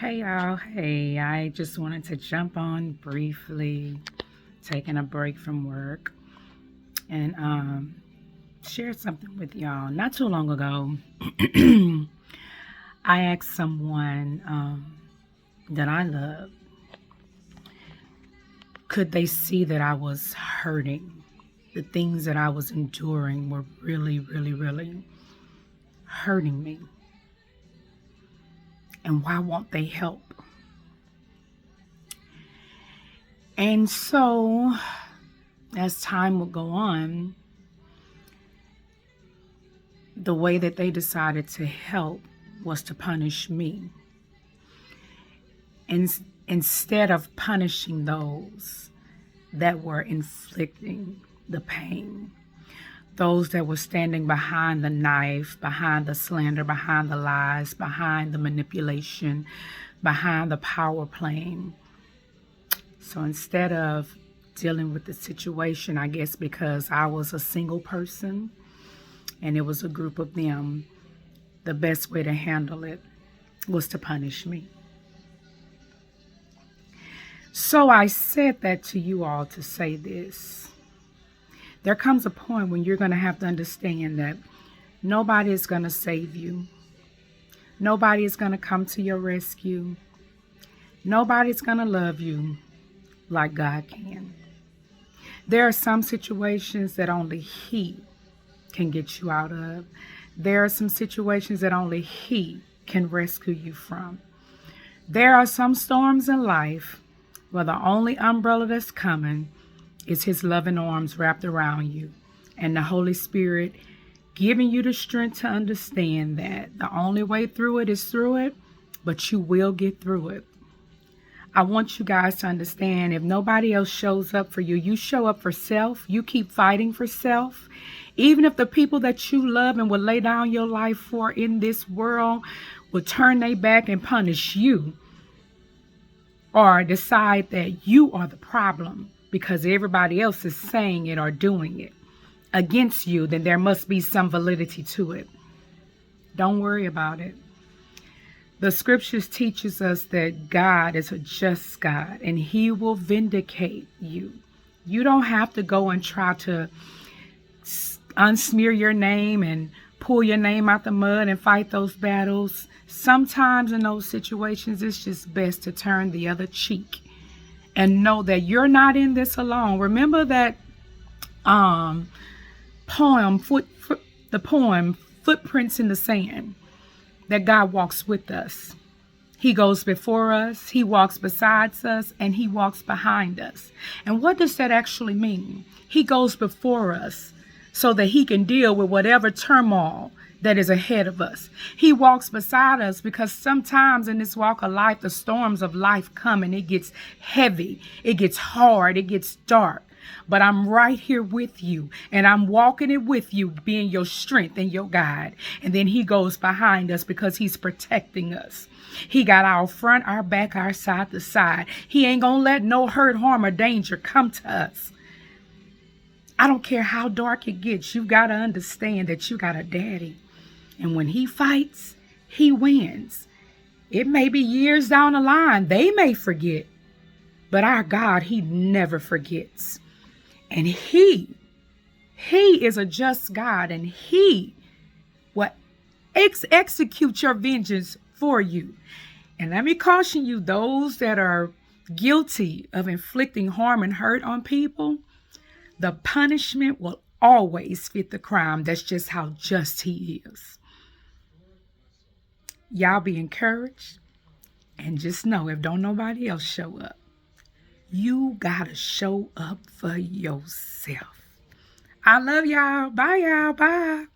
Hey y'all, hey, I just wanted to jump on briefly, taking a break from work, and share something with y'all. Not too long ago, I asked someone that I love, could they see that I was hurting? The things that I was enduring were really, really, really hurting me. And why won't they help? And so, as time would go on, the way that they decided to help was to punish me. And instead of punishing those that were inflicting the pain, those that were standing behind the knife, behind the slander, behind the lies, behind the manipulation, behind the power playing. So instead of dealing with the situation, I guess because I was a single person and it was a group of them, the best way to handle it was to punish me. So I said that to you all to say this. There comes a point when you're going to have to understand that nobody is going to save you. Nobody is going to come to your rescue. Nobody's going to love you like God can. There are some situations that only He can get you out of. There are some situations that only He can rescue you from. There are some storms in life where the only umbrella that's coming is His loving arms wrapped around you and the Holy Spirit giving you the strength to understand that the only way through it is through it, but you will get through it. I want you guys to understand, if nobody else shows up for you, you show up for self. You keep fighting for self. Even if the people that you love and would lay down your life for in this world will turn their back and punish you, or decide that you are the problem because everybody else is saying it or doing it against you, then there must be some validity to it. Don't worry about it. The scriptures teaches us that God is a just God and He will vindicate you. You don't have to go and try to unsmear your name and pull your name out the mud and fight those battles. Sometimes in those situations, it's just best to turn the other cheek and know that you're not in this alone. Remember that poem, Footprints in the Sand, that God walks with us. He goes before us, He walks beside us, and He walks behind us. And what does that actually mean? He goes before us so that He can deal with whatever turmoil that is ahead of us. He walks beside us because sometimes in this walk of life, the storms of life come and it gets heavy, it gets hard, it gets dark. But I'm right here with you, and I'm walking it with you, being your strength and your guide. And then He goes behind us because He's protecting us. He got our front, our back, our side to side. He ain't gonna let no hurt, harm, or danger come to us. I don't care how dark it gets. You got to understand that you got a daddy. And when He fights, He wins. It may be years down the line. They may forget. But our God, He never forgets. And He is a just God. And He will execute your vengeance for you. And let me caution you, those that are guilty of inflicting harm and hurt on people, the punishment will always fit the crime. That's just how just He is. Y'all be encouraged. And just know, if don't nobody else show up, you gotta show up for yourself. I love y'all. Bye, y'all. Bye.